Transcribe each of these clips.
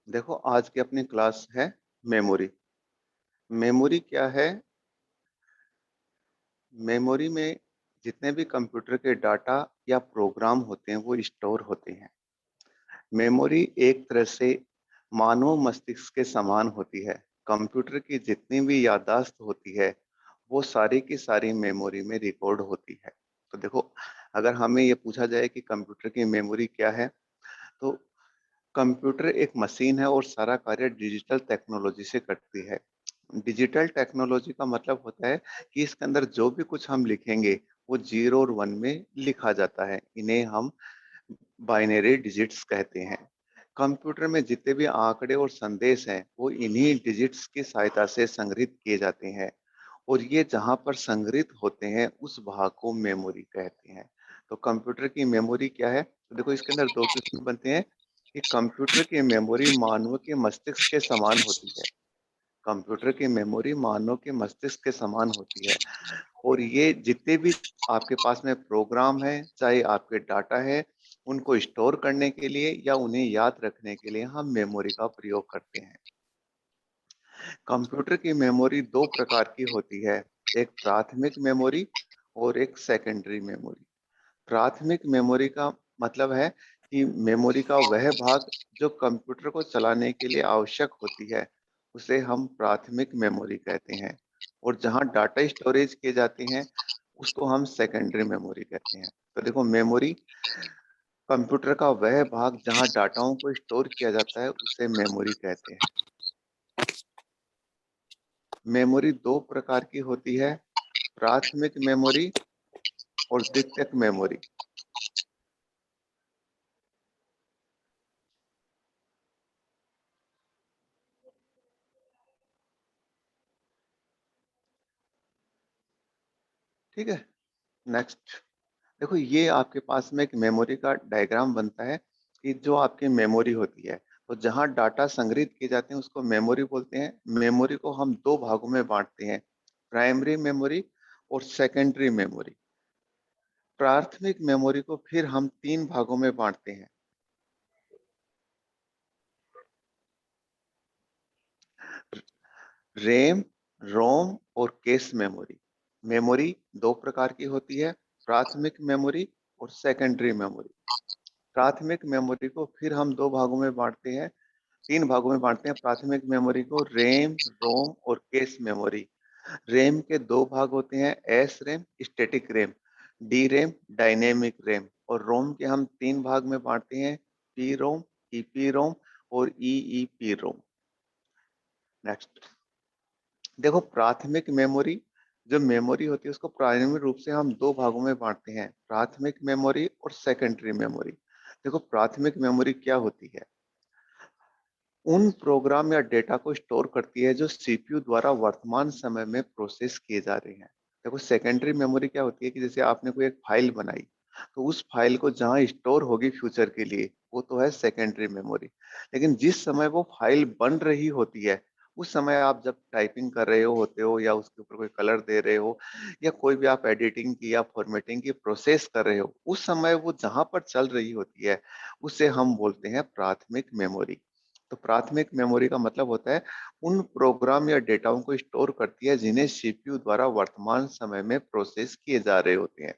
देखो, आज की अपनी क्लास है मेमोरी। मेमोरी क्या है? मेमोरी में जितने भी कंप्यूटर के डाटा या प्रोग्राम होते हैं वो स्टोर होते हैं। मेमोरी एक तरह से मानव मस्तिष्क के समान होती है। कंप्यूटर की जितनी भी याददाश्त होती है वो सारी की सारी मेमोरी में रिकॉर्ड होती है। तो देखो, अगर हमें ये पूछा जाए कि कंप्यूटर की मेमोरी क्या है, तो कंप्यूटर एक मशीन है और सारा कार्य डिजिटल टेक्नोलॉजी से करती है। डिजिटल टेक्नोलॉजी का मतलब होता है कि इसके अंदर जो भी कुछ हम लिखेंगे वो जीरो और वन में लिखा जाता है। इन्हें हम बाइनरी डिजिट्स कहते हैं। कंप्यूटर में जितने भी आंकड़े और संदेश हैं वो इन्हीं डिजिट्स की सहायता से संग्रहित किए जाते हैं, और ये जहां पर संग्रहित होते हैं उस भाग को मेमोरी कहते हैं। तो कंप्यूटर की मेमोरी क्या है? तो देखो, इसके अंदर दो क्वेश्चन बनते हैं कि कंप्यूटर की मेमोरी मानव के मस्तिष्क के समान होती है। कंप्यूटर की मेमोरी मानव के मस्तिष्क के समान होती है, और ये जितने भी आपके पास में प्रोग्राम है, चाहे आपके डाटा है, उनको स्टोर करने के लिए या उन्हें याद रखने के लिए हम मेमोरी का प्रयोग करते हैं। कंप्यूटर की मेमोरी दो प्रकार की होती है, एक प्राथमिक मेमोरी और एक सेकेंडरी मेमोरी। प्राथमिक मेमोरी का मतलब है कि मेमोरी का वह भाग जो कंप्यूटर को चलाने के लिए आवश्यक होती है, उसे हम प्राथमिक मेमोरी कहते हैं। और जहां डाटा स्टोरेज किए जाते हैं उसको हम सेकेंडरी मेमोरी कहते हैं। तो देखो, मेमोरी कंप्यूटर का वह भाग जहां डाटाओं को स्टोर किया जाता है उसे मेमोरी कहते हैं। मेमोरी दो प्रकार की होती है, प्राथमिक मेमोरी और द्वितीयक मेमोरी। ठीक है, नेक्स्ट। देखो, ये आपके पास में एक मेमोरी का डायग्राम बनता है कि जो आपकी मेमोरी होती है, तो जहां डाटा संग्रहित किए जाते हैं उसको मेमोरी बोलते हैं। मेमोरी को हम दो भागों में बांटते हैं, प्राइमरी मेमोरी और सेकेंडरी मेमोरी। प्राथमिक मेमोरी को फिर हम तीन भागों में बांटते हैं, रैम, रोम और कैश मेमोरी। मेमोरी दो प्रकार की होती है, प्राथमिक मेमोरी और सेकेंडरी मेमोरी। प्राथमिक मेमोरी को फिर हम दो भागों में बांटते हैं, तीन भागों में बांटते हैं प्राथमिक मेमोरी को, रैम, रोम और कैश मेमोरी। रैम के दो भाग होते हैं, S RAM, static RAM, D RAM, dynamic RAM. और रोम के हम तीन भाग में बांटते हैं, पी रोम, ईपी रोम और ईईपी रोम। नेक्स्ट। देखो, प्राथमिक मेमोरी जो मेमोरी होती है उसको प्राइमरी रूप से हम दो भागों में बांटते हैं, प्राथमिक मेमोरी और सेकेंडरी मेमोरी। देखो, प्राथमिक मेमोरी क्या होती है? उन प्रोग्राम या डेटा को स्टोर करती है जो सीपीयू द्वारा वर्तमान समय में प्रोसेस किए जा रहे हैं। देखो, सेकेंडरी मेमोरी क्या होती है कि जैसे आपने कोई एक फाइल बनाई, तो उस फाइल को जहां स्टोर होगी फ्यूचर के लिए वो तो है सेकेंडरी मेमोरी। लेकिन जिस समय वो फाइल बन रही होती है, उस समय आप जब टाइपिंग कर रहे होते हो या उसके ऊपर कोई कलर दे रहे हो या कोई भी आप एडिटिंग की या फॉर्मेटिंग की प्रोसेस कर रहे हो, उस समय वो जहां पर चल रही होती है उसे हम बोलते हैं प्राथमिक मेमोरी। तो प्राथमिक मेमोरी का मतलब होता है उन प्रोग्राम या डेटाओं को स्टोर करती है जिन्हें सीपीयू द्वारा वर्तमान समय में प्रोसेस किए जा रहे होते हैं।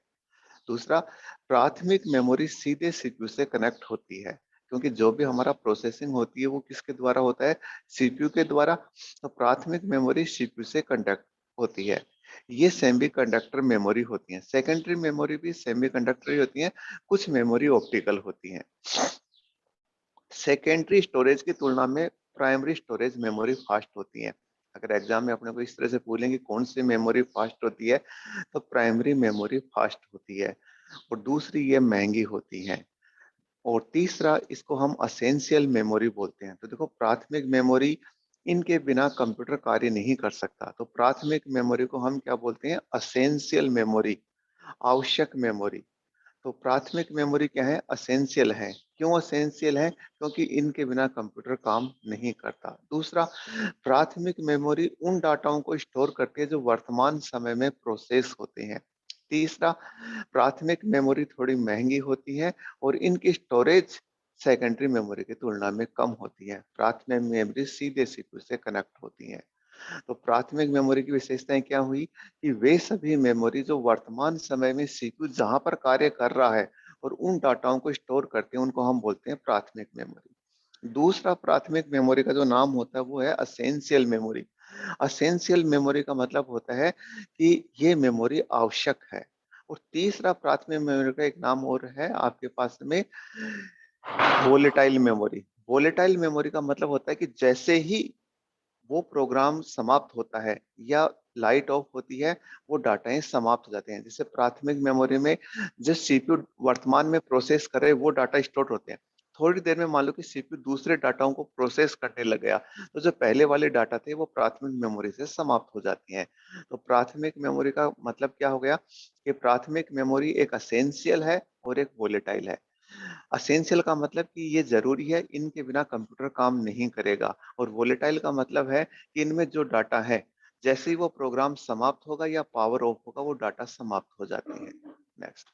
दूसरा, प्राथमिक मेमोरी सीधे सीपीयू से कनेक्ट होती है, क्योंकि जो भी हमारा प्रोसेसिंग होती है वो किसके द्वारा होता है? सीपीयू के द्वारा। तो प्राथमिक मेमोरी सीपीयू से कंडक्ट होती है। ये सेमी कंडक्टर मेमोरी होती है। सेकेंडरी मेमोरी भी सेमी कंडक्टर ही होती है, कुछ मेमोरी ऑप्टिकल होती है। सेकेंडरी स्टोरेज की तुलना में प्राइमरी स्टोरेज मेमोरी फास्ट होती है। अगर एग्जाम में अपने को इस तरह से पूछेंगे कौन सी मेमोरी फास्ट होती है, तो प्राइमरी मेमोरी फास्ट होती है। और दूसरी, ये महंगी होती है। और तीसरा, इसको हम असेंशियल मेमोरी बोलते हैं। तो देखो, प्राथमिक मेमोरी, इनके बिना कंप्यूटर कार्य नहीं कर सकता, तो प्राथमिक मेमोरी को हम क्या बोलते हैं? असेंशियल मेमोरी, आवश्यक मेमोरी। तो प्राथमिक मेमोरी क्या है? असेंशियल है। क्यों असेंशियल है? क्योंकि इनके बिना कंप्यूटर काम नहीं करता। दूसरा, प्राथमिक मेमोरी उन डाटाओं को स्टोर करती है जो वर्तमान समय में प्रोसेस होते हैं। तीसरा, प्राथमिक मेमोरी थोड़ी महंगी होती है और इनकी स्टोरेज सेकेंडरी मेमोरी की तुलना में कम होती है। प्राथमिक मेमोरी सीधे सीपीयू से कनेक्ट होती है। तो प्राथमिक मेमोरी की विशेषताएं क्या हुई कि वे सभी मेमोरी जो वर्तमान समय में सीपीयू जहां पर कार्य कर रहा है और उन डाटाओं को स्टोर करते हैं, उनको हम बोलते हैं प्राथमिक मेमोरी। दूसरा प्राथमिक मेमोरी का जो नाम होता है वो है असेंशियल मेमोरी। असेंशियल मेमोरी का मतलब होता है कि ये मेमोरी आवश्यक है। और तीसरा प्राथमिक मेमोरी का एक नाम और है आपके पास में, वोलेटाइल मेमोरी। वोलेटाइल मेमोरी का मतलब होता है कि जैसे ही वो प्रोग्राम समाप्त होता है या लाइट ऑफ होती है, वो डाटाएं समाप्त हो जाते हैं। जैसे प्राथमिक मेमोरी में जिस सीपीयू वर्तमान में प्रोसेस कर रहे हैं वो डाटा स्टोर होते हैं। थोड़ी देर में मान लो कि सीपीयू दूसरे डाटाओं को प्रोसेस करने लग गया, तो जो पहले वाले डाटा थे वो प्राथमिक मेमोरी से समाप्त हो जाती हैं। तो प्राथमिक मेमोरी का मतलब क्या हो गया कि प्राथमिक मेमोरी एक असेंशियल है और एक वोलेटाइल है। असेंशियल का मतलब कि ये जरूरी है, इनके बिना कंप्यूटर काम नहीं करेगा। और वोलेटाइल का मतलब है कि इनमें जो डाटा है, जैसे ही वो प्रोग्राम समाप्त होगा या पावर ऑफ होगा, वो डाटा समाप्त हो जाती है। नेक्स्ट,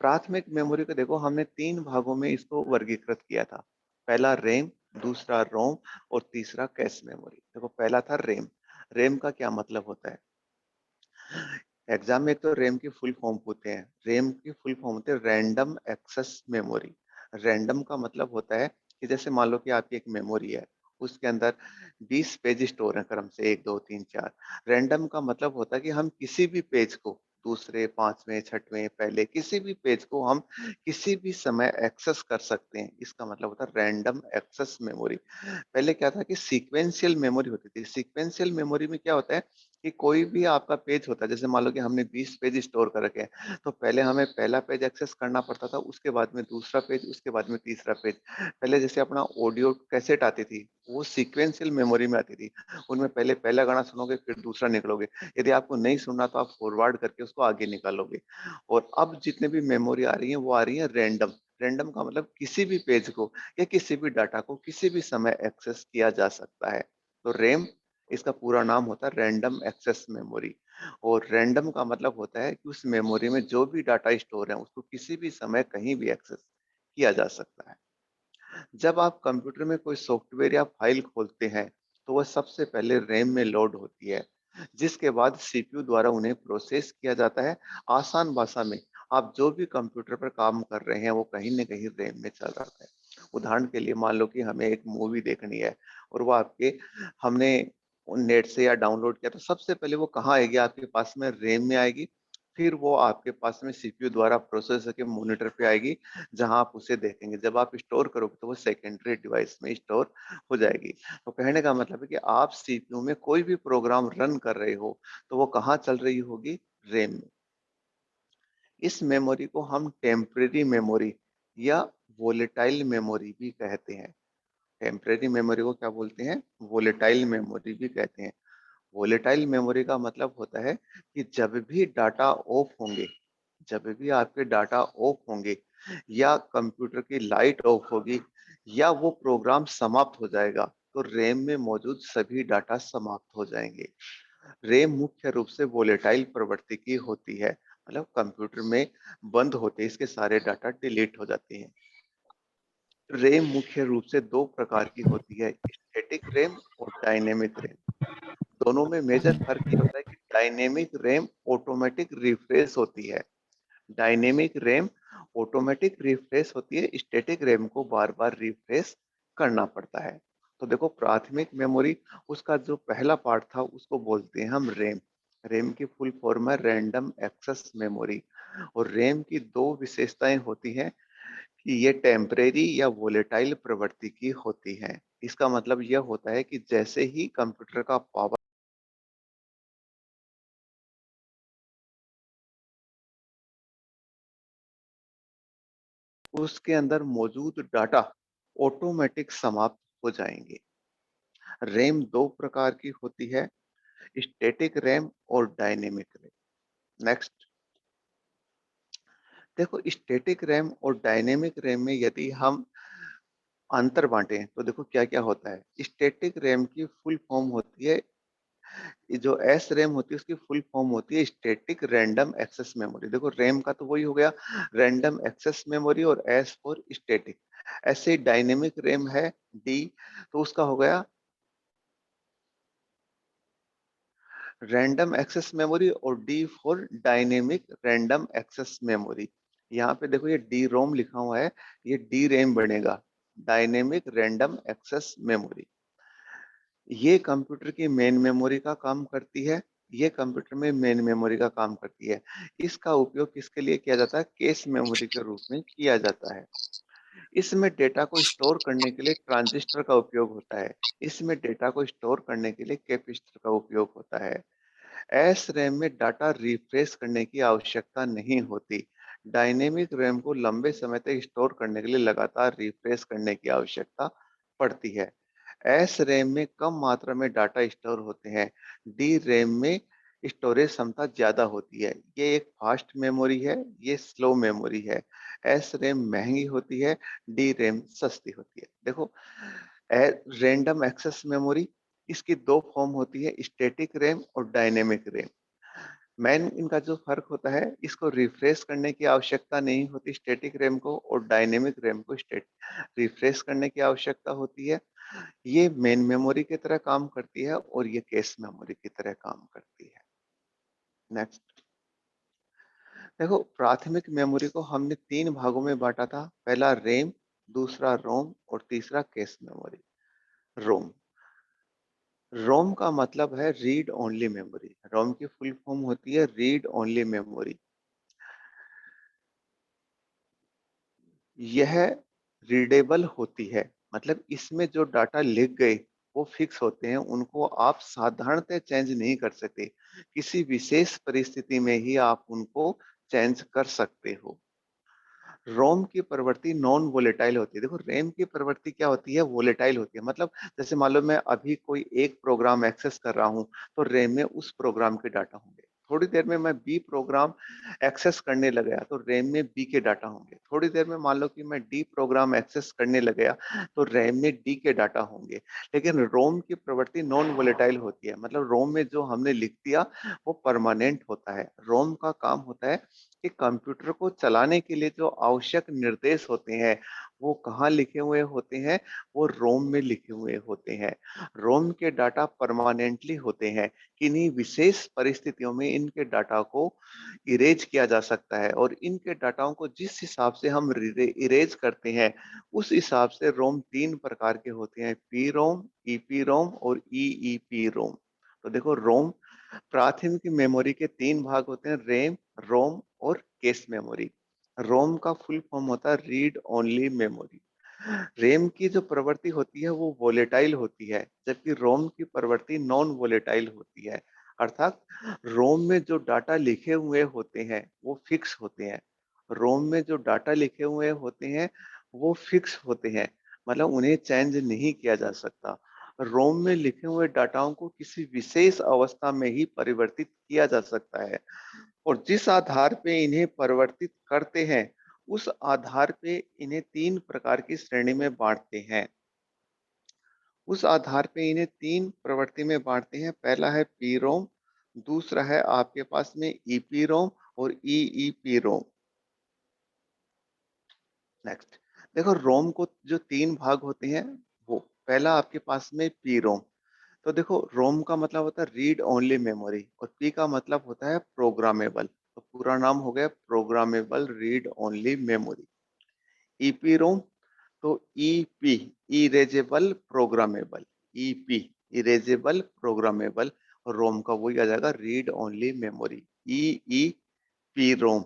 प्राथमिक मेमोरी को देखो, हमने तीन भागों में इसको वर्गीकृत किया था। पहला रैम, दूसरा रोम और तीसरा कैश मेमोरी। देखो पहला था रैम। रैम का क्या मतलब होता है? एग्जाम में एक तो रैम की फुल फॉर्म होते हैं। रैम की फुल फॉर्म होते हैं रैंडम एक्सेस मेमोरी। रैंडम का मतलब होता है कि जैसे मान लो कि आपकी एक मेमोरी है, उसके अंदर 20 पेज स्टोर हैं क्रम से 1 2 3 4। रैंडम का मतलब होता है कि हम किसी भी पेज को, दूसरे, पांचवें, छठवें, पहले किसी भी पेज को हम किसी भी समय एक्सेस कर सकते हैं। इसका मतलब होता है रैंडम एक्सेस मेमोरी। पहले क्या था कि सीक्वेंशियल मेमोरी होती थी। सीक्वेंशियल मेमोरी में क्या होता है कि कोई भी आपका पेज होता है, जैसे मान लो कि हमने 20 पेज स्टोर कर रखे हैं, तो पहले हमें पहला पेज एक्सेस करना पड़ता था, उसके बाद में दूसरा पेज, उसके बाद में तीसरा पेज। पहले जैसे अपना ऑडियो कैसेट आती थी, वो सीक्वेंशियल मेमोरी में आती थी। उनमें पहले पहला गाना सुनोगे, फिर दूसरा निकलोगे। यदि आपको नहीं सुनना तो आप फॉरवर्ड करके उसको आगे निकालोगे। और अब जितने भी मेमोरी आ रही है वो आ रही है रैंडम। रैंडम का मतलब किसी भी पेज को या किसी भी डाटा को किसी भी समय एक्सेस किया जा सकता है। तो रैम, इसका पूरा नाम होता है रैंडम एक्सेस मेमोरी। और रैंडम का मतलब होता है कि उस मेमोरी में जो भी डाटा स्टोर है उसको किसी भी समय कहीं भी एक्सेस किया जा सकता है। जब आप कंप्यूटर में कोई सॉफ्टवेयर या फाइल खोलते हैं, तो वह सबसे पहले रैम में लोड होती है, जिसके बाद सीपीयू द्वारा उन्हें प्रोसेस किया जाता है। आसान भाषा में, आप जो भी कंप्यूटर पर काम कर रहे हैं वो कहीं न कहीं रैम में चल रहा है। उदाहरण के लिए मान लो कि हमें एक मूवी देखनी है और वो आपके हमने नेट से या डाउनलोड किया, तो सबसे पहले वो कहाँ आएगी? आपके पास में रैम में आएगी। फिर वो आपके पास में सीपीयू द्वारा प्रोसेस होके मॉनिटर पे आएगी, जहाँ आप उसे देखेंगे। जब आप स्टोर करोगे तो वो सेकेंडरी डिवाइस में स्टोर हो जाएगी। तो कहने का मतलब है कि आप सीपीयू में कोई भी प्रोग्राम रन कर रहे हो, तो वो कहाँ चल रही होगी? रैम में। इस मेमोरी को हम टेम्परेरी मेमोरी या वोलेटाइल मेमोरी भी कहते हैं। टेम्परेरी मेमोरी को क्या बोलते हैं? वोलेटाइल मेमोरी भी कहते हैं। वोलेटाइल मेमोरी का मतलब होता है कि जब भी डाटा ऑफ होंगे, जब भी आपके डाटा ऑफ होंगे या कंप्यूटर की लाइट ऑफ होगी या वो प्रोग्राम समाप्त हो जाएगा, तो रैम में मौजूद सभी डाटा समाप्त हो जाएंगे। रैम मुख्य रूप से वोलेटाइल प्रवृत्ति की होती है, मतलब कंप्यूटर में बंद होते ही इसके सारे डाटा डिलीट हो जाते हैं। रैम मुख्य रूप से दो प्रकार की होती है, स्टैटिक रैम और डायनेमिक रैम। दोनों में मेजर फर्क ये होता है कि डायनेमिक रैम ऑटोमेटिक रिफ्रेश होती है। डायनेमिक रैम ऑटोमेटिक रिफ्रेश होती है, स्टैटिक रैम को बार बार रिफ्रेश करना पड़ता है। तो देखो प्राथमिक मेमोरी, उसका जो पहला पार्ट था उसको बोलते हैं हम रैम। रैम की फुल फॉर्म है रैंडम एक्सेस मेमोरी। और रैम की दो विशेषताएं होती हैं कि ये टेम्परेरी या वोलेटाइल प्रवृत्ति की होती है। इसका मतलब यह होता है कि जैसे ही कंप्यूटर का पावर, उसके अंदर मौजूद डाटा ऑटोमेटिक समाप्त हो जाएंगे। रैम दो प्रकार की होती है, स्टैटिक रैम और डायनेमिक रैम। नेक्स्ट, देखो स्टैटिक रैम और डायनेमिक रैम में यदि हम अंतर बांटे तो देखो क्या क्या होता है। स्टैटिक रैम की फुल फॉर्म होती है ये जो एस रैम होती है उसकी फुल फॉर्म होती है स्टैटिक रैंडम एक्सेस मेमोरी। देखो रैम का तो वही हो गया रैंडम एक्सेस मेमोरी और एस फॉर स्टैटिक। ऐसे डायनेमिक रैम है डी, तो उसका हो गया रैंडम एक्सेस मेमोरी और D for dynamic random access memory. यहाँ पे देखो ये डी रोम लिखा हुआ है, ये डी रैम बनेगा डायनेमिक रैंडम एक्सेस मेमोरी। ये कंप्यूटर की मेन मेमोरी का काम करती है, ये कंप्यूटर में मेन मेमोरी का काम करती है। इसका उपयोग किसके लिए किया जाता है? केस मेमोरी के रूप में किया जाता है। इसमें डेटा को स्टोर करने के लिए ट्रांजिस्टर का उपयोग होता है। इसमें डेटा को स्टोर करने के लिए कैपेसिटर का उपयोग होता है। एस रैम में डाटा रिफ्रेश करने की आवश्यकता नहीं होती। डायनेमिक रैम को लंबे समय तक स्टोर करने के लिए लगातार रिफ्रेश करने की आवश्यकता पड़ती है। एस रैम में कम मात्रा में डाटा स्टोर होते हैं। डी रैम में स्टोरेज क्षमता ज्यादा होती है। ये एक फास्ट मेमोरी है, ये स्लो मेमोरी है। एस रैम महंगी होती है, डी रैम सस्ती होती है। देखो रैंडम एक्सेस मेमोरी, इसकी दो फॉर्म होती है स्टैटिक रैम और डायनेमिक रैम। मैन इनका जो फर्क होता है, इसको रिफ्रेश करने की आवश्यकता नहीं होती स्टैटिक रैम को, और डायनेमिक रैम को स्टेट रिफ्रेश करने की आवश्यकता होती है। ये मेन मेमोरी की तरह काम करती है और ये कैश मेमोरी की तरह काम करती है। नेक्स्ट देखो, प्राथमिक मेमोरी को हमने तीन भागों में बांटा था। पहला रैम, दूसरा रोम और तीसरा कैश मेमोरी। रोम, रोम का मतलब है रीड ओनली मेमोरी। रोम की फुल फॉर्म होती है रीड ओनली मेमोरी। यह रीडेबल होती है, मतलब इसमें जो डाटा लिख गए वो फिक्स होते हैं, उनको आप साधारणतः चेंज नहीं कर सकते। किसी विशेष परिस्थिति में ही आप उनको चेंज कर सकते हो। रोम की प्रवृत्ति नॉन वोलेटाइल होती है। देखो रैम की प्रवृत्ति क्या होती है? वोलेटाइल होती है। मतलब जैसे मान लो मैं अभी कोई एक प्रोग्राम एक्सेस कर रहा हूँ, तो रैम में उस प्रोग्राम के डाटा होंगे। थोड़ी देर में मैं बी प्रोग्राम एक्सेस करने लग गया तो रैम में बी के डाटा होंगे। थोड़ी देर में मान लो कि मैं डी प्रोग्राम एक्सेस करने लग गया तो रैम में डी के डाटा होंगे। लेकिन रोम की प्रवृत्ति नॉन वोलेटाइल होती है, मतलब रोम में जो हमने लिख दिया वो परमानेंट होता है। रोम का काम होता है कि कंप्यूटर को चलाने के लिए जो आवश्यक निर्देश होते हैं वो कहाँ लिखे हुए होते हैं? वो रोम में लिखे हुए होते हैं। रोम के डाटा परमानेंटली होते हैं। किन्हीं विशेष परिस्थितियों में इनके डाटा को इरेज किया जा सकता है, और इनके डाटाओं को जिस हिसाब से हम इरेज करते हैं उस हिसाब से रोम तीन प्रकार के होते हैं: पी रोम, ईपी रोम और ईईपी रोम। तो देखो रोम प्राथमिक मेमोरी के तीन भाग होते हैं: रैम, रोम और कैश मेमोरी। रोम का फुल फॉर्म होता है रीड ओनली मेमोरी। रैम की जो प्रवृत्ति होती है वो वोलेटाइल होती है, जबकि रोम की प्रवृत्ति नॉन वोलेटाइल होती है। अर्थात रोम में जो डाटा लिखे हुए होते हैं वो फिक्स होते हैं। रोम में जो डाटा लिखे हुए होते हैं वो फिक्स होते हैं, मतलब उन्हें चेंज नहीं किया जा सकता। रोम में लिखे हुए डाटाओं को किसी विशेष अवस्था में ही परिवर्तित किया जा सकता है, और जिस आधार पे इन्हें परिवर्तित करते हैं उस आधार पे इन्हें तीन प्रकार की श्रेणी में बांटते हैं। उस आधार पे इन्हें तीन प्रवृत्ति में बांटते हैं। पहला है पी रोम, दूसरा है आपके पास में ईपी रोम और ईईपी रोम। नेक्स्ट देखो, रोम को जो तीन भाग होते हैं वो पहला आपके पास में पी रोम। तो देखो रोम का मतलब होता है रीड ओनली मेमोरी, और पी का मतलब होता है प्रोग्रामेबल। तो पूरा नाम हो गया programmable read only memory. EP ROM, तो EP erasable programmable, EP erasable programmable, और रोम का वही आ जाएगा read only memory. E P ROM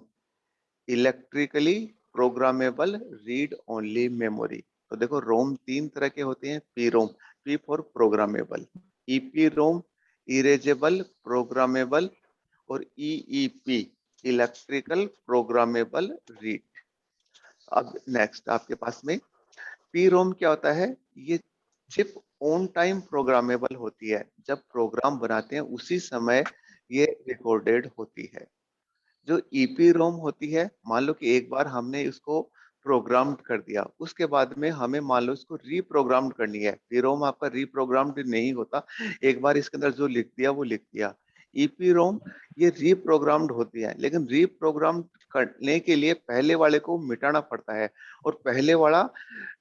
electrically programmable read only memory. तो देखो रोम तीन तरह के होते हैं: P ROM, P for programmable; EP ROM erasable programmable; और ईईपी इलेक्ट्रिकल प्रोग्रामेबल रीड। अब नेक्स्ट आपके पास में पी रोम क्या होता है? ये चिप ऑन टाइम प्रोग्रामेबल होती है। जब प्रोग्राम बनाते हैं उसी समय ये रिकॉर्डेड होती है। जो ईपी रोम होती है, मान लो कि एक बार हमने इसको प्रोग्राम्ड कर दिया, उसके बाद में हमें मान लो इसको रीप्रोग्राम्ड करनी है। वीरोम आपका रीप्रोग्राम्ड नहीं होता, एक बार इसके अंदर जो लिख दिया वो लिख दिया। ईपीरोम ये रीप्रोग्राम्ड होती है, लेकिन रीप्रोग्राम करने के लिए पहले वाले को मिटाना पड़ता है, और पहले वाला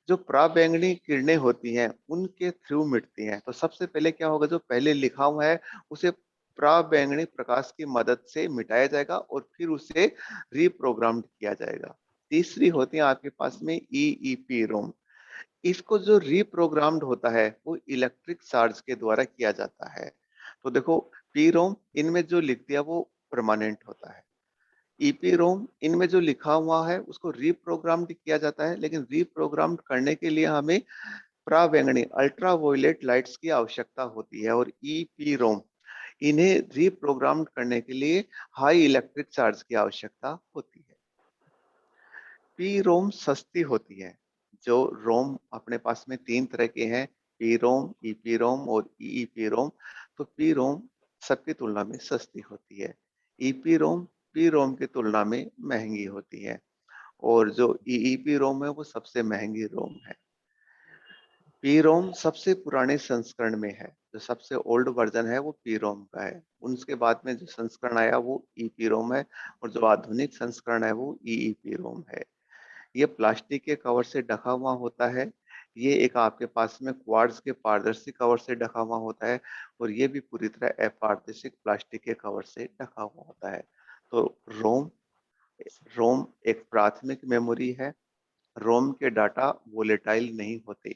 जो पराबैंगनी किरणें होती हैं उनके थ्रू मिटती हैं। तो सबसे पहले क्या होगा, जो पहले लिखा हुआ है उसे पराबैंगनी प्रकाश की मदद से मिटाया जाएगा और फिर उसे रीप्रोग्राम्ड किया जाएगा। तीसरी होती है आपके पास में ईईपी रोम। इसको जो रीप्रोग्राम्ड होता है वो इलेक्ट्रिक चार्ज के द्वारा किया जाता है। तो देखो, पी रोम इनमें जो लिख दिया वो परमानेंट होता है, ईपी रोम इनमें जो लिखा हुआ है उसको रीप्रोग्राम्ड किया जाता है, लेकिन रीप्रोग्राम्ड करने के लिए हमें पराबैंगनी अल्ट्रावायलेट लाइट्स की आवश्यकता होती है, और ईपी रोम इन्हें रीप्रोग्राम्ड करने के लिए हाई इलेक्ट्रिक चार्ज की आवश्यकता होती है। पी रोम सस्ती होती है। जो रोम अपने पास में तीन तरह के हैं, पी रोम, ईपी रोम और ईईपी रोम। तो पी रोम सबकी तुलना में सस्ती होती है, ईपी रोम पी रोम की तुलना में महंगी होती है, और जो ईईपी रोम है वो सबसे महंगी रोम है। पी रोम सबसे पुराने संस्करण में है, जो सबसे ओल्ड वर्जन है वो पी रोम का है। उसके बाद में जो संस्करण आया वो ईपी रोम है, और जो आधुनिक संस्करण है वो ईईपी रोम है। ये प्लास्टिक के कवर से ढका हुआ होता है। ये एक आपके पास में क्वार्ट्ज के पारदर्शी कवर से ढका हुआ होता है, और ये भी पूरी तरह अपारदर्शी प्लास्टिक के कवर से ढका हुआ होता है। तो रोम रोम एक प्राथमिक मेमोरी है। रोम के डाटा वोलेटाइल नहीं होते।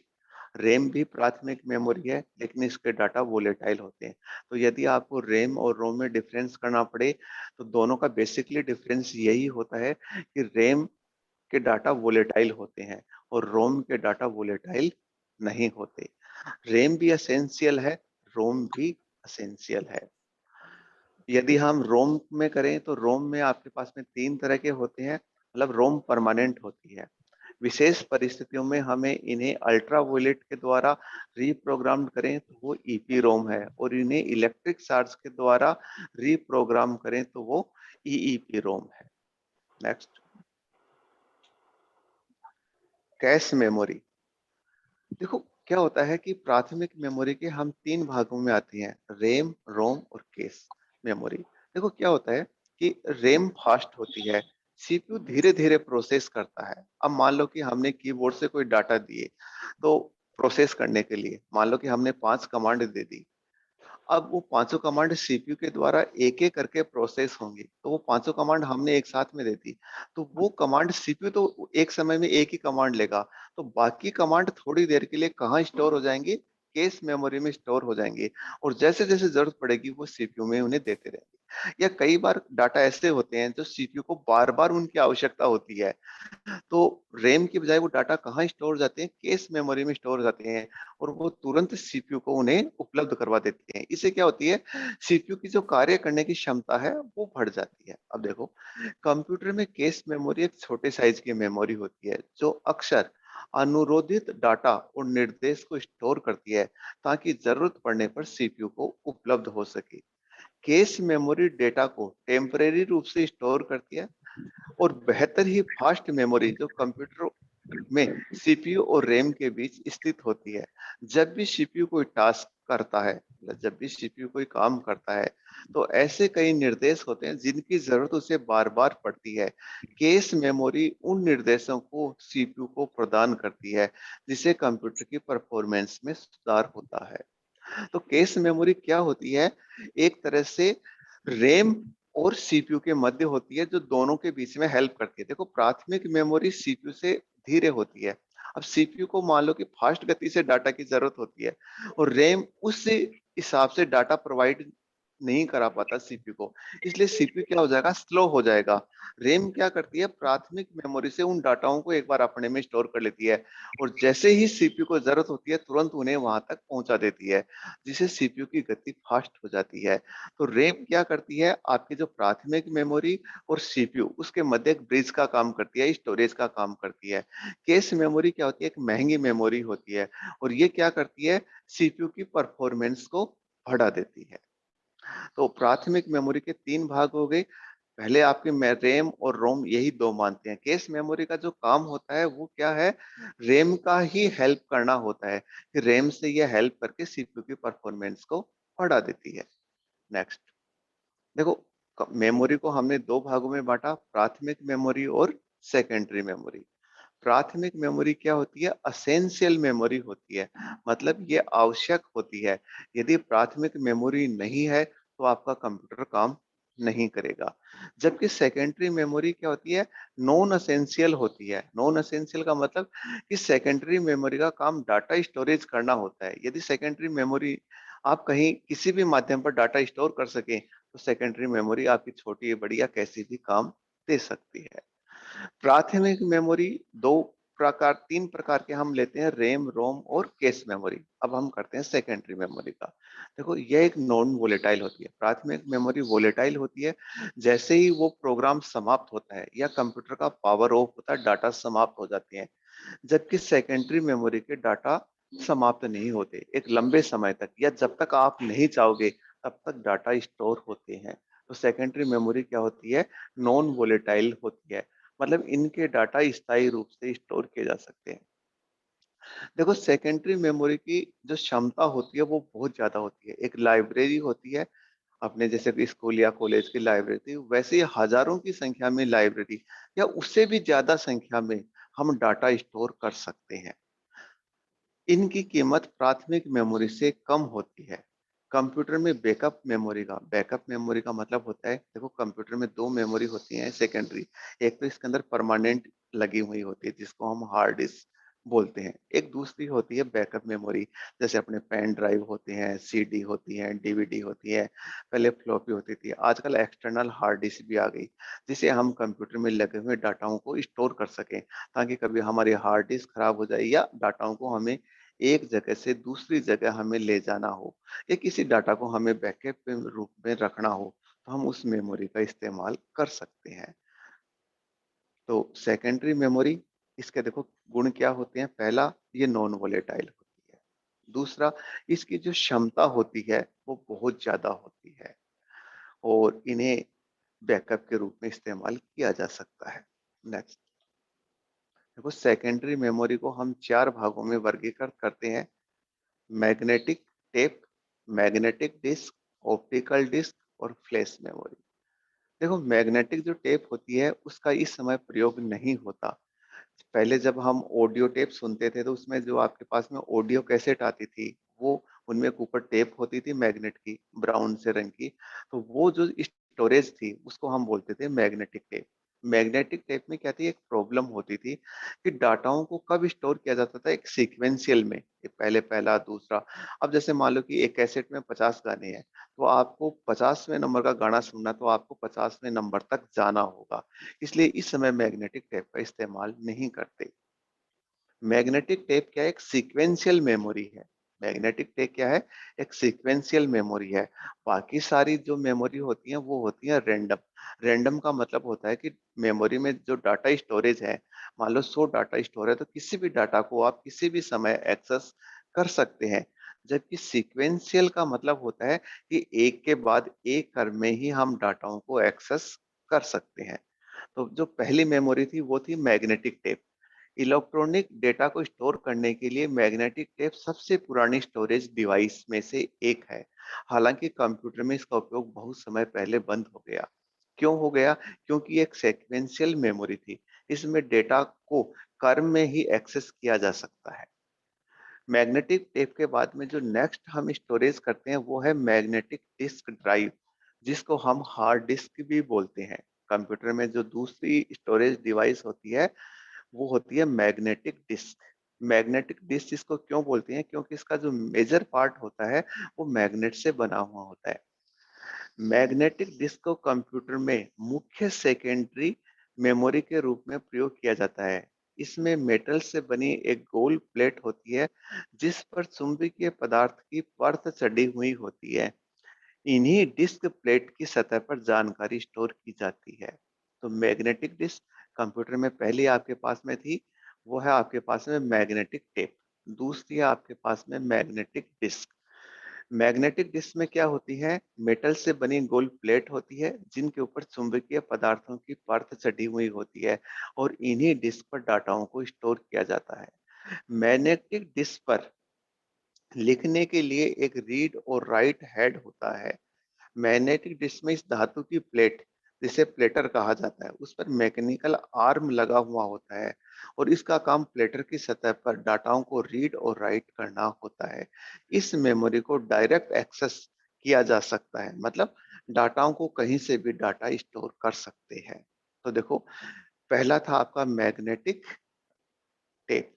रैम भी प्राथमिक मेमोरी है, लेकिन इसके डाटा वोलेटाइल होते हैं। तो यदि आपको रैम और रोम में डिफरेंस करना पड़े, तो दोनों का बेसिकली डिफरेंस यही होता है कि रैम के डाटा वोलेटाइल होते हैं और रोम के डाटा वोलेटाइल नहीं होते। रैम भी एसेंशियल है, रोम भी एसेंशियल है। यदि हम रोम में करें तो रोम में आपके पास में तीन तरह के होते हैं, मतलब रोम परमानेंट होती है। विशेष परिस्थितियों में हमें इन्हें अल्ट्रावायलेट के द्वारा रीप्रोग्राम करें तो वो ईपी रोम है, और इन्हें इलेक्ट्रिक चार्ज के द्वारा रीप्रोग्राम करें तो वो ईईपी रोम है। Next, cache memory. देखो, क्या होता है कि प्राथमिक मेमोरी के हम तीन भागों में आती हैं, रैम, रोम और कैश मेमोरी। देखो क्या होता है कि रैम फास्ट होती है, सीपीयू धीरे धीरे प्रोसेस करता है। अब मान लो कि हमने कीबोर्ड से कोई डाटा दिए, तो प्रोसेस करने के लिए मान लो कि हमने 5 कमांड दे दी। अब वो पांचों कमांड सीपीयू के द्वारा एक एक करके प्रोसेस होंगी, तो वो पांचों कमांड हमने एक साथ में दे दी, तो वो कमांड सीपीयू तो एक समय में एक ही कमांड लेगा, तो बाकी कमांड थोड़ी देर के लिए कहाँ स्टोर हो जाएंगी, केस मेमोरी में स्टोर हो जाएंगे, और जैसे जैसे जरूरत पड़ेगी वो सीपीयू में उन्हें देते रहेंगे। या कई बार डाटा ऐसे होते हैं जो सीपीयू को बार बार उनकी आवश्यकता होती है, तो रैम की बजाय वो डाटा कहाँ स्टोर हो जाते हैं, केस मेमोरी में स्टोर हो जाते हैं, और वो तुरंत सीपीयू को उन्हें उपलब्ध करवा देते हैं। इससे क्या होती है, सीपीयू की जो कार्य करने की क्षमता है वो बढ़ जाती है। अब देखो, कंप्यूटर में केस मेमोरी एक छोटे साइज की मेमोरी होती है, जो अक्सर अनुरोधित डाटा और निर्देश को स्टोर करती है, ताकि जरूरत पड़ने पर सीपीयू को उपलब्ध हो सके। केस मेमोरी डेटा को टेम्परेरी रूप से स्टोर करती है, और बेहतर ही फास्ट मेमोरी जो कंप्यूटर में सीपीयू और रैम के बीच स्थित होती है। जब भी सीपीयू कोई टास्क करता है, जब भी सीपीयू कोई काम करता है, तो ऐसे कई निर्देश होते हैं जिनकी जरूरत उसे बार बार पड़ती है। केस मेमोरी उन निर्देशों को सीपीयू को प्रदान करती है, जिससे कंप्यूटर की परफॉर्मेंस में सुधार होता है। तो केस मेमोरी क्या होती है, एक तरह से रैम और सीपीयू के मध्य होती है, जो दोनों के बीच में हेल्प करती है। देखो, प्राथमिक मेमोरी सीपीयू से धीरे होती है। अब सीपीयू को मान लो कि फास्ट गति से डाटा की जरूरत होती है, और रैम उस हिसाब से डाटा प्रोवाइड नहीं करा पाता सीपीयू को, इसलिए सीपीयू क्या हो जाएगा, स्लो हो जाएगा। रैम क्या करती है, प्राथमिक मेमोरी से उन डाटाओं को एक बार अपने में स्टोर कर लेती है, और जैसे ही सीपीयू को जरूरत होती है तुरंत उन्हें वहां तक पहुंचा देती है, जिससे सीपीयू की गति फास्ट हो जाती है। तो रैम क्या करती है, आपकी जो प्राथमिक मेमोरी और सीपीयू उसके मध्य एक ब्रिज का काम करती है, स्टोरेज का काम करती है। कैश मेमोरी क्या होती है, एक महंगी मेमोरी होती है, और ये क्या करती है, सीपीयू की परफॉर्मेंस को बढ़ा देती है। तो प्राथमिक मेमोरी के तीन भाग हो गए, पहले आपके रैम और रोम यही दो मानते हैं। कैश मेमोरी का जो काम होता है वो क्या है, रैम का ही हेल्प करना होता है कि रैम से यह हेल्प करके सीपीयू की परफॉर्मेंस को बढ़ा देती है। नेक्स्ट देखो, मेमोरी को हमने दो भागों में बांटा, प्राथमिक मेमोरी और सेकेंडरी मेमोरी। प्राथमिक मेमोरी क्या होती है, असेंशियल मेमोरी होती है, मतलब ये आवश्यक होती है। यदि प्राथमिक मेमोरी नहीं है तो आपका कंप्यूटर काम नहीं करेगा। जबकि सेकेंडरी मेमोरी क्या होती है, नॉन असेंशियल होती है। नॉन असेंशियल का मतलब कि सेकेंडरी मेमोरी का काम डाटा स्टोरेज करना होता है। यदि सेकेंडरी मेमोरी आप कहीं किसी भी माध्यम पर डाटा स्टोर कर सके तो सेकेंडरी मेमोरी आपकी छोटी बड़ी या कैसी भी काम दे सकती है। प्राथमिक मेमोरी दो प्रकार, तीन प्रकार के हम लेते हैं, रैम, रोम और कैश मेमोरी। अब हम करते हैं सेकेंडरी मेमोरी का। देखो, यह एक नॉन वोलेटाइल होती है। प्राथमिक मेमोरी वोलेटाइल होती है, जैसे ही वो प्रोग्राम समाप्त होता है या कंप्यूटर का पावर ऑफ होता है, डाटा समाप्त हो जाते हैं। जबकि सेकेंडरी मेमोरी के डाटा समाप्त नहीं होते, एक लंबे समय तक या जब तक आप नहीं चाहोगे तब तक डाटा स्टोर होते हैं। तो सेकेंडरी मेमोरी क्या होती है, नॉन वोलेटाइल होती है, मतलब इनके डाटा स्थायी रूप से स्टोर किए जा सकते हैं। देखो, सेकेंडरी मेमोरी की जो क्षमता होती है वो बहुत ज्यादा होती है। एक लाइब्रेरी होती है, अपने जैसे कि स्कूल या कॉलेज की लाइब्रेरी थी, वैसे ही हजारों की संख्या में लाइब्रेरी या उससे भी ज्यादा संख्या में हम डाटा स्टोर कर सकते हैं। इनकी कीमत प्राथमिक मेमोरी से कम होती है। कंप्यूटर में बैकअप मेमोरी का मतलब होता है, देखो कंप्यूटर में दो मेमोरी होती हैं सेकेंडरी। एक तो इसके अंदर परमानेंट लगी हुई होती है जिसको हम हार्ड डिस्क बोलते हैं। एक दूसरी होती है बैकअप मेमोरी, जैसे अपने पेन ड्राइव होते हैं, सीडी होती हैं, डीवीडी होती है। पहले फ्लॉपी होती थी, आजकल एक्सटर्नल हार्ड डिस्क भी आ गई, जिसे हम कंप्यूटर में लगे हुए डाटाओं को स्टोर कर सकें, ताकि कभी हमारी हार्ड डिस्क खराब हो जाए या डाटाओं को हमें एक जगह से दूसरी जगह हमें ले जाना हो या किसी डाटा को हमें बैकअप के रूप में रखना हो, तो हम उस मेमोरी का इस्तेमाल कर सकते हैं। तो सेकेंडरी मेमोरी, इसके देखो गुण क्या होते हैं। पहला, ये नॉन वोलेटाइल होती है। दूसरा, इसकी जो क्षमता होती है वो बहुत ज्यादा होती है और इन्हें बैकअप के रूप में इस्तेमाल किया जा सकता है। नेक्स्ट देखो, सेकेंडरी मेमोरी को हम चार भागों में वर्गीकृत करते हैं, magnetic tape, magnetic disk, optical disk और फ्लैश मेमोरी। देखो, मैग्नेटिक जो टेप होती है उसका इस समय प्रयोग नहीं होता। पहले जब हम ऑडियो टेप सुनते थे तो उसमें जो आपके पास में ऑडियो कैसेट आती थी, वो उनमें ऊपर टेप होती थी मैग्नेट की, ब्राउन से रंग की। तो वो जो स्टोरेज थी उसको हम बोलते थे मैग्नेटिक टेप। मैग्नेटिक टेप में क्या थी, एक प्रॉब्लम होती थी कि डाटाओं को कब स्टोर किया जाता था, एक सीक्वेंशियल में, एक पहले पहला दूसरा। अब जैसे मान लो कि एक कैसेट में 50 गाने हैं, तो आपको 50वें नंबर का गाना सुनना, तो आपको 50वें नंबर तक जाना होगा। इसलिए इस समय मैग्नेटिक टेप का इस्तेमाल नहीं करते। मैग्नेटिक टेप क्या है, एक सीक्वेंशियल मेमोरी है। मैग्नेटिक टेप क्या है, एक सीक्वेंशियल मेमोरी है। बाकी सारी जो मेमोरी होती है वो होती है रैंडम। रैंडम का मतलब होता है कि मेमोरी में जो डाटा स्टोरेज है, मान लो 100 डाटा स्टोर है, तो किसी भी डाटा को आप किसी भी समय एक्सेस कर सकते हैं। जबकि सीक्वेंशियल का मतलब होता है कि एक के बाद एक क्रम में ही हम डाटाओं को एक्सेस कर सकते हैं। तो जो पहली मेमोरी थी वो थी मैग्नेटिक टेप। इलेक्ट्रॉनिक डेटा को स्टोर करने के लिए मैग्नेटिक टेप सबसे पुरानी स्टोरेज डिवाइस में से एक है। हालांकि कंप्यूटर में इसका उपयोग बहुत समय पहले बंद हो गया। क्यों हो गया? क्योंकि एक सेक्वेंशियल मेमोरी थी, इसमें डेटा को क्रम में ही एक्सेस किया जा सकता है। मैग्नेटिक टेप के बाद में जो नेक्स्ट हम स्टोरेज करते हैं वो है मैग्नेटिक डिस्क ड्राइव, जिसको हम हार्ड डिस्क भी बोलते हैं। कंप्यूटर में जो दूसरी स्टोरेज डिवाइस होती है वो होती है मैग्नेटिक डिस्क। मैग्नेटिक डिस्क इसको क्यों बोलते हैं? क्योंकि इसका जो मेजर पार्ट होता है वो मैग्नेट से बना हुआ होता है। मैग्नेटिक डिस्क को कंप्यूटर में मुख्य सेकेंडरी मेमोरी के रूप में प्रयोग किया जाता है। इसमें मेटल से बनी एक गोल प्लेट होती है जिस पर चुंबकीय पदार्थ की परत चढ़ी हुई होती है। इन्हीं डिस्क प्लेट की सतह पर जानकारी स्टोर की जाती है। तो मैग्नेटिक डिस्क कंप्यूटर में पहले आपके पास में थी, वो है आपके पास में मैग्नेटिक टेप। दूसरी है आपके पास में मैग्नेटिक डिस्क। मैग्नेटिक डिस्क में क्या होती है, मेटल से बनी गोल प्लेट होती है जिनके ऊपर चुंबकीय पदार्थों की परत चढ़ी हुई होती है और इन्हीं डिस्क पर डाटाओं को स्टोर किया जाता है। मैग्नेटिक डिस्क पर लिखने के लिए एक रीड और राइट हेड होता है। मैग्नेटिक डिस्क में इस धातु की प्लेट, जिसे प्लेटर कहा जाता है, उस पर मैकेनिकल आर्म लगा हुआ होता है और इसका काम प्लेटर की सतह पर डाटाओं को रीड और राइट करना होता है। इस मेमोरी को डायरेक्ट एक्सेस किया जा सकता है, मतलब डाटाओं को कहीं से भी डाटा स्टोर कर सकते हैं। तो देखो, पहला था आपका मैग्नेटिक टेप,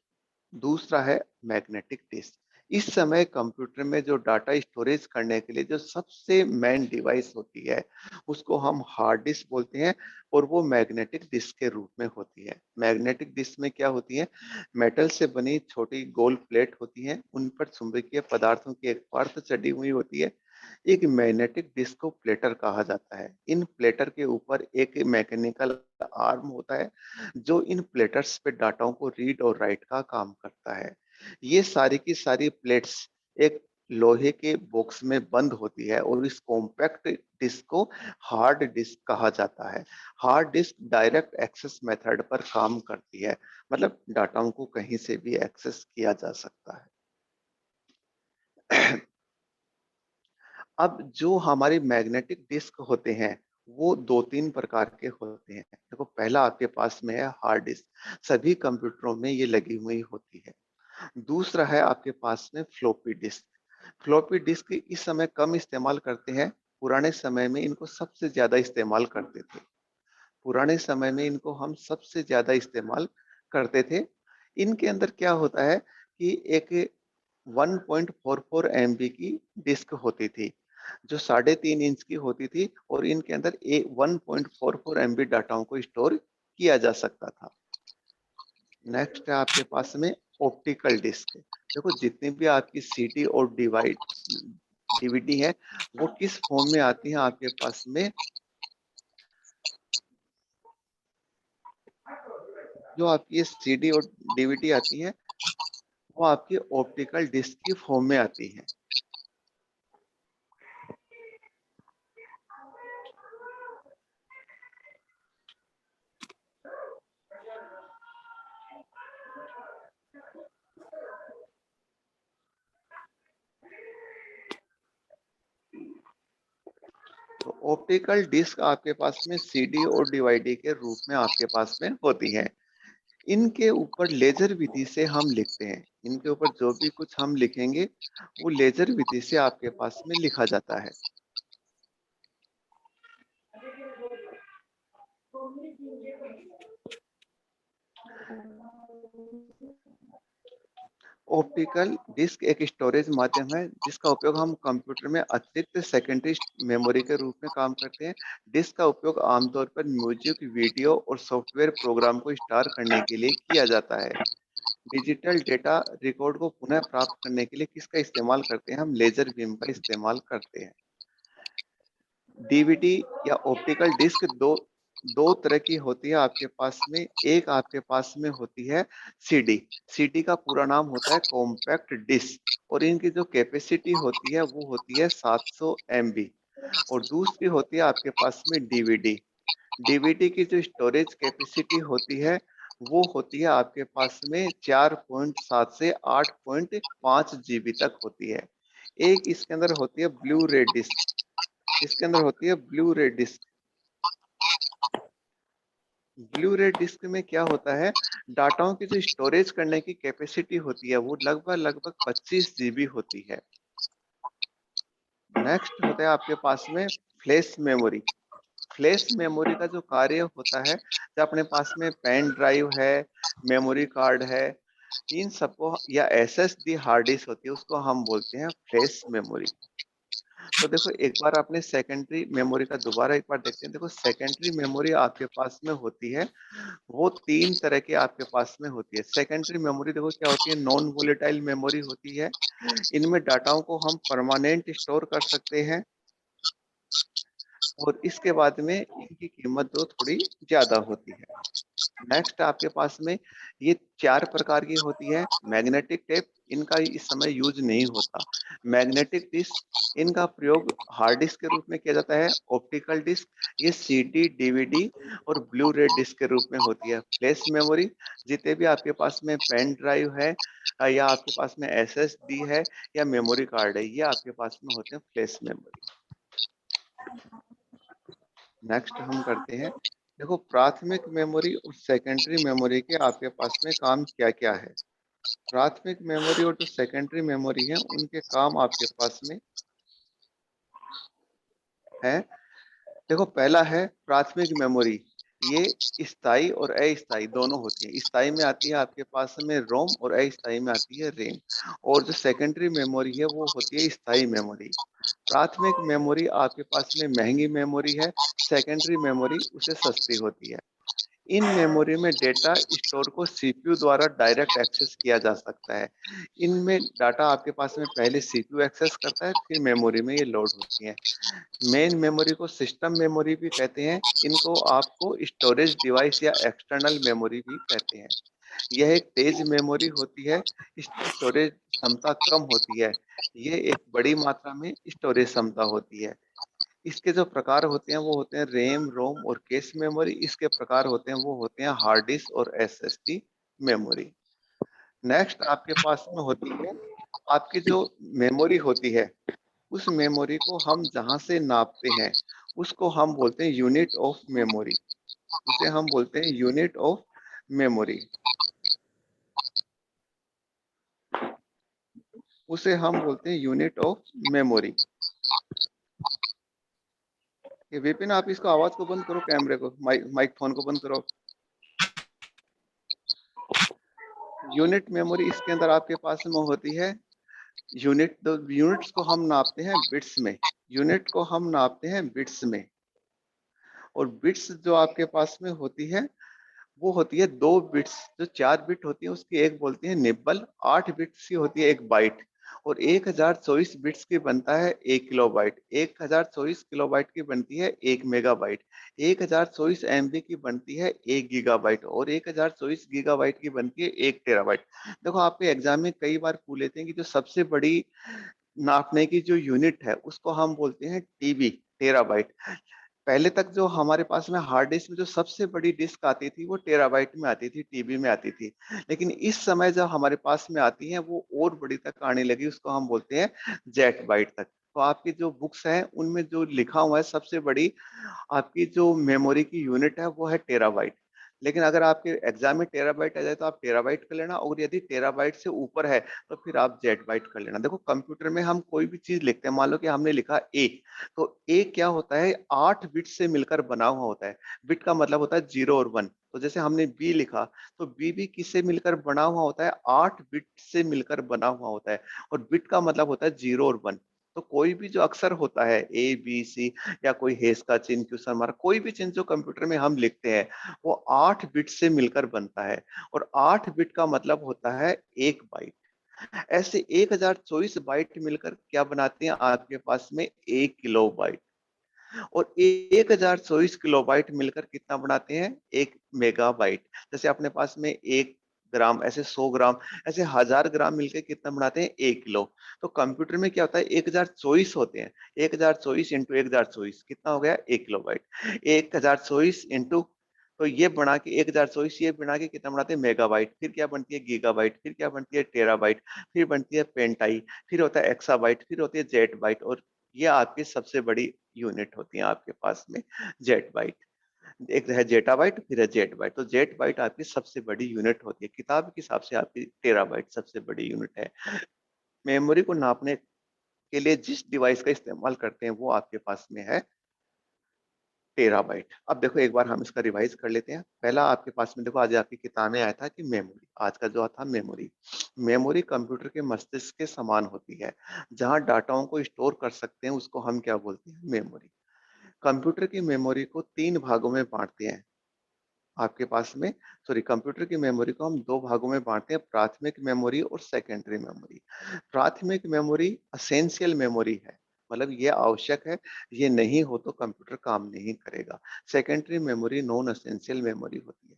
दूसरा है मैग्नेटिक डिस्क। इस समय कंप्यूटर में जो डाटा स्टोरेज करने के लिए जो सबसे मेन डिवाइस होती है, उसको हम हार्ड डिस्क बोलते हैं और वो मैग्नेटिक डिस्क के रूप में होती है। मैग्नेटिक डिस्क में क्या होती है, मेटल से बनी छोटी गोल प्लेट होती है, उन पर चुंबकीय पदार्थों की एक परत चढ़ी हुई होती है। एक मैग्नेटिक डिस्क को प्लेटर कहा जाता है। इन प्लेटर के ऊपर एक मैकेनिकल आर्म होता है जो इन प्लेटर्स पे डाटाओं को रीड और राइट का काम करता है। ये सारी की सारी प्लेट्स एक लोहे के बॉक्स में बंद होती है और इस कॉम्पैक्ट डिस्क को हार्ड डिस्क कहा जाता है। Hard disk direct access method पर काम करती है, मतलब डाटाओं को कहीं से भी एक्सेस किया जा सकता है। अब जो हमारे मैग्नेटिक डिस्क होते हैं, वो दो तीन प्रकार के होते हैं। देखो, पहला आपके पास में है हार्ड डिस्क, सभी कंप्यूटरों में ये लगी हुई होती है। दूसरा है आपके पास में फ्लॉपी डिस्क। फ्लॉपी डिस्क इस समय कम इस्तेमाल करते हैं, पुराने समय में इनको सबसे ज्यादा इस्तेमाल करते थे। पुराने समय में इनको हम सबसे ज्यादा इस्तेमाल करते थे। इनके अंदर क्या होता है कि एक 1.44 MB की डिस्क होती थी, जो 3.5 इंच की होती थी और इनके अंदर 1.44 MB डाटाओं को स्टोर किया जा सकता था। नेक्स्ट है आपके पास में ऑप्टिकल डिस्क। देखो, जितनी भी आपकी सीडी और डीवीडी है, वो किस फॉर्म में आती है आपके पास में, जो आपकी ये सीडी और डीवीडी आती है, वो आपकी ऑप्टिकल डिस्क की फॉर्म में आती है। तो ऑप्टिकल डिस्क आपके पास में सीडी और डीवीडी के रूप में आपके पास में होती है। इनके ऊपर लेजर विधि से हम लिखते हैं। इनके ऊपर जो भी कुछ हम लिखेंगे, वो लेजर विधि से आपके पास में लिखा जाता है। ऑप्टिकल डिस्क एक स्टोरेज माध्यम है जिसका उपयोग हम कंप्यूटर में अतिरिक्त सेकेंडरी मेमोरी के रूप में काम करते हैं। डिस्क का उपयोग आमतौर पर म्यूजिक, वीडियो और सॉफ्टवेयर प्रोग्राम को स्टोर करने के लिए किया जाता है। डिजिटल डेटा रिकॉर्ड को पुनः प्राप्त करने के लिए किसका इस्तेमाल करते हैं, हम लेजर बीम का इस्तेमाल करते हैं। डीवीडी या ऑप्टिकल डिस्क दो दो तरह की होती है आपके पास में। एक आपके पास में होती है सीडी। सीडी का पूरा नाम होता है कॉम्पैक्ट डिस्क और इनकी जो कैपेसिटी होती है वो होती है 700 MB। और दूसरी होती है आपके पास में डीवीडी। डीवीडी की जो स्टोरेज कैपेसिटी होती है वो होती है आपके पास में 4.7 से 8.5 GB तक होती है। एक इसके अंदर होती है ब्लू रे डिस्क। इसके अंदर होती है ब्लू रे डिस्क। ब्लू रे डिस्क में क्या होता है, डाटाओं की जो स्टोरेज करने की कैपेसिटी होती है वो लगभग लगभग 25 GB होती है। नेक्स्ट होता है आपके पास में फ्लैश मेमोरी। फ्लैश मेमोरी का जो कार्य होता है, जब अपने पास में पेन ड्राइव है, मेमोरी कार्ड है, इन सबको, या एसएसडी हार्ड डिस्क होती है, उसको हम बोलते हैं फ्लैश मेमोरी। तो देखो, एक बार आपने सेकेंडरी मेमोरी का दोबारा एक बार देखते हैं। देखो, सेकेंडरी मेमोरी आपके पास में होती है, वो तीन तरह के आपके पास में होती है। सेकेंडरी मेमोरी देखो क्या होती है, नॉन वोलेटाइल मेमोरी होती है। इनमें डाटाओं को हम परमानेंट स्टोर कर सकते हैं और इसके बाद में इनकी कीमत तो थोड़ी ज्यादा होती है। नेक्स्ट आपके पास में ये चार प्रकार की होती है। मैग्नेटिक टेप, इनका इस समय यूज नहीं होता। मैग्नेटिक डिस्क, इनका प्रयोग हार्ड डिस्क के रूप में किया जाता है। ऑप्टिकल डिस्क, ये सीडी, डीवीडी और ब्लू रे डिस्क के रूप में होती है। फ्लैश मेमोरी, जितने भी आपके पास में पेन ड्राइव है या आपके पास में एसएसडी है या मेमोरी कार्ड है, ये आपके पास में होते हैं फ्लैश मेमोरी। नेक्स्ट हम करते हैं, देखो प्राथमिक मेमोरी और सेकेंडरी मेमोरी के आपके पास में काम क्या क्या है। प्राथमिक मेमोरी और जो सेकेंडरी मेमोरी है उनके काम आपके पास में है। देखो पहला है प्राथमिक मेमोरी, ये स्थाई और अस्थाई दोनों होती है। स्थाई में आती है आपके पास में रोम और अस्थाई में आती है रैम। और जो सेकेंडरी मेमोरी है वो होती है स्थाई मेमोरी। प्राथमिक मेमोरी आपके पास में महंगी मेमोरी है, सेकेंडरी मेमोरी उसे सस्ती होती है। इन मेमोरी में डेटा स्टोर को सीपीयू द्वारा डायरेक्ट एक्सेस किया जा सकता है। इनमें डाटा आपके पास में पहले सीपीयू एक्सेस करता है, फिर मेमोरी में ये लोड होती है। मेन मेमोरी को सिस्टम मेमोरी भी कहते हैं। इनको आपको स्टोरेज डिवाइस या एक्सटर्नल मेमोरी भी कहते हैं। यह एक तेज मेमोरी होती है, इसकी स्टोरेज क्षमता कम होती है। ये एक बड़ी मात्रा में स्टोरेज क्षमता होती है। इसके जो प्रकार होते हैं वो होते हैं रैम, रोम और कैश मेमोरी। इसके प्रकार होते हैं वो होते हैं हार्ड डिस्क और एसएसडी मेमोरी। नेक्स्ट आपके पास में होती है आपकी जो मेमोरी होती है, उस मेमोरी को हम जहां से नापते हैं उसको हम बोलते हैं यूनिट ऑफ मेमोरी। उसे हम बोलते हैं यूनिट ऑफ मेमोरी। उसे हम बोलते हैं यूनिट ऑफ मेमोरी। ये विपिन, आप इसको आवाज को बंद करो, कैमरे को, माइक माइक फोन को बंद करो। यूनिट मेमोरी इसके अंदर आपके पास में होती है। यूनिट, तो यूनिट्स को हम नापते हैं बिट्स में। यूनिट को हम नापते हैं बिट्स में। और बिट्स जो आपके पास में होती है वो होती है 2 बिट्स। जो 4 बिट होती है उसकी एक बोलती है निब्बल। 8 बिट्स की होती है एक बाइट। और 1024 बिट्स की बनता है 1 किलोबाइट। 1024 किलोबाइट की बनती है 1 मेगाबाइट। 1024 MB की बनती है 1 गीगाबाइट। और 1024 गीगाबाइट की बनती है 1 टेराबाइट। देखो आपके एग्जाम में कई बार पूछ लेते हैं कि जो सबसे बड़ी नापने की जो यूनिट है उसको हम बोलते हैं टीबी, टेराबाइट। पहले तक जो हमारे पास में हार्ड डिस्क में जो सबसे बड़ी डिस्क आती थी वो टेराबाइट में आती थी, टीबी में आती थी। लेकिन इस समय जब हमारे पास में आती है वो और बड़ी तक आने लगी, उसको हम बोलते हैं जेट बाइट तक। तो आपकी जो बुक्स हैं उनमें जो लिखा हुआ है सबसे बड़ी आपकी जो मेमोरी की यूनिट है वो है टेराबाइट। लेकिन अगर आपके एग्जाम में टेराबाइट आ जाए तो आप टेराबाइट कर लेना, और यदि टेराबाइट से ऊपर है तो फिर आप जेट बाइट कर लेना। देखो कंप्यूटर में हम कोई भी चीज लिखते हैं, मान लो कि हमने लिखा ए, तो ए क्या होता है, 8 बिट से मिलकर बना हुआ होता है। बिट का मतलब होता है 0 और 1। तो जैसे हमने बी लिखा, तो बी भी किससे मिलकर बना हुआ होता है, 8 बिट से मिलकर बना हुआ होता है। और बिट का मतलब होता है 0 और 1। तो कोई भी जो अक्षर होता है ए बी सी, या कोई हेस का चिन्ह, क्वेश्चन मार्क, कोई भी चिन्ह जो कंप्यूटर में हम लिखते हैं वो 8 बिट से मिलकर बनता है। और 8 बिट का मतलब होता है 1 बाइट। ऐसे 1024 मिलकर क्या बनाते हैं आपके पास में 1 किलोबाइट। और 1024 किलोबाइट मिलकर कितना बनाते हैं, 1 मेगाबाइट। जैसे अपने पास में 1 ग्राम, ऐसे 100 ग्राम, ऐसे 1000 ग्राम मिलकर कितना बनाते हैं, 1 किलो। तो कंप्यूटर में क्या होता है, 1024 होते हैं। 1024 इंटू 1024 कितना हो गया, 1 किलोबाइट। 1024 इंटू, तो ये बना के 1024, ये बना के कितना बनाते हैं, मेगाबाइट। फिर क्या बनती है, गीगाबाइट। फिर क्या बनती है, टेराबाइट। फिर बनती है पेंटाई। फिर होता है एक्साबाइट। फिर होती है जेट बाइट। और ये आपकी सबसे बड़ी यूनिट होती है आपके पास में, जेट बाइट। एक है जेटाबाइट, फिर है जेट बाइट। तो जेट बाइट आपकी सबसे बड़ी यूनिट होती है। किताब के हिसाब से आपकी टेराबाइट सबसे बड़ी यूनिट है। मेमोरी को नापने के लिए जिस डिवाइस का इस्तेमाल करते हैं वो आपके पास में है टेराबाइट। अब देखो एक बार हम इसका रिवाइज कर लेते हैं। पहला आपके पास में देखो, आज आपकी किताब में आया था कि मेमोरी, आज का जो था मेमोरी। मेमोरी कंप्यूटर के मस्तिष्क के समान होती है। जहां डाटाओं को स्टोर कर सकते हैं उसको हम क्या बोलते हैं, मेमोरी। कंप्यूटर की मेमोरी को 3 भागों में बांटते हैं आपके पास में। सॉरी, कंप्यूटर की मेमोरी को हम 2 भागों में बांटते हैं, प्राथमिक मेमोरी और सेकेंडरी मेमोरी। प्राथमिक मेमोरी असेंशियल मेमोरी है, मतलब ये आवश्यक है, ये नहीं हो तो कंप्यूटर काम नहीं करेगा। Secondary memory non essential memory होती है।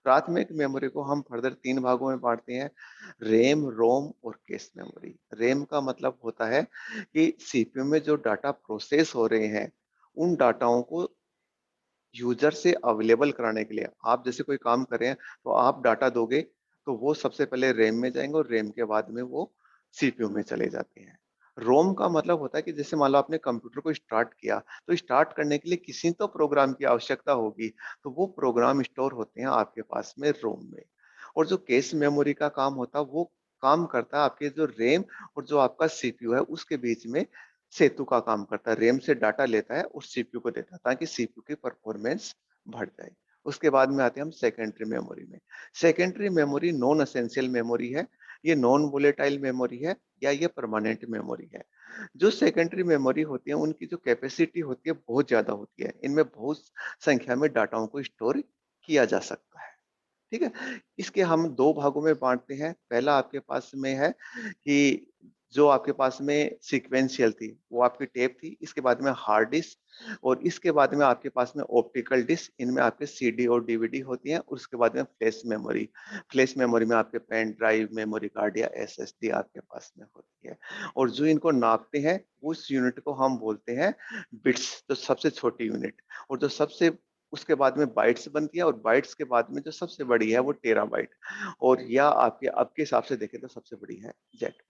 प्राथमिक मेमोरी को हम फर्दर 3 भागों में बाँटते हैं, रैम, रोम और कैश मेमोरी। रैम का मतलब होता है कि सीपीयू में जो डाटा प्रोसेस हो रहे हैं, उन डाटाओं को यूज़र से अवेलेबल कराने के लिए आप जैसे कोई काम कर रहे हैं, तो आप डाटा दोगे, तो वो सबसे पहले रैम में जाएँगे और रैम के बाद में वो सीपीयू में चले जाते हैं। रोम का मतलब होता है कि जैसे मान लो आपने कंप्यूटर को स्टार्ट किया, तो स्टार्ट करने के लिए किसी तो प्रोग्राम की आवश्यकता होगी, तो वो प्रोग्राम स्टोर होते हैं आपके पास में रोम में। और जो कैश मेमोरी का काम होता है, वो काम करता है आपके जो रैम और जो आपका सीपीयू है, उसके बीच में सेतु का काम करता है। रैम से डाटा लेता है और सीपीयू को देता है ताकि सीपीयू की परफॉर्मेंस बढ़ जाए। उसके बाद में आते हैं हम सेकेंडरी मेमोरी में। Secondary memory non essential memory है, ये नॉन वोलेटाइल मेमोरी है या ये परमानेंट मेमोरी है। जो सेकेंडरी मेमोरी होती है उनकी जो कैपेसिटी होती है बहुत ज़्यादा होती है। इनमें बहुत संख्या में डाटाओं को स्टोर किया जा सकता है। ठीक है? इसके हम 2 भागों में बाँटते हैं। पहला आपके पास में है कि जो आपके पास में सीक्वेंशियल थी, वो आपकी टेप थी। इसके बाद में हार्ड डिस्क और इसके बाद में आपके पास में ऑप्टिकल डिस्क, इनमें आपके सीडी और डीवीडी होती हैं और उसके बाद में फ्लैश मेमोरी। फ्लैश मेमोरी में आपके पेन ड्राइव, मेमोरी कार्ड या एसएसडी आपके पास में होती है। और जो इनको नापते हैं, उस यूनिट को हम बोलते हैं बिट्स, जो सबसे छोटी यूनिट। और जो सबसे उसके बाद में बाइट्स बनती है और बाइट्स के बाद में जो सबसे बड़ी है वो टेराबाइट और या आपके अब के हिसाब से देखें तो सबसे बड़ी है जेट।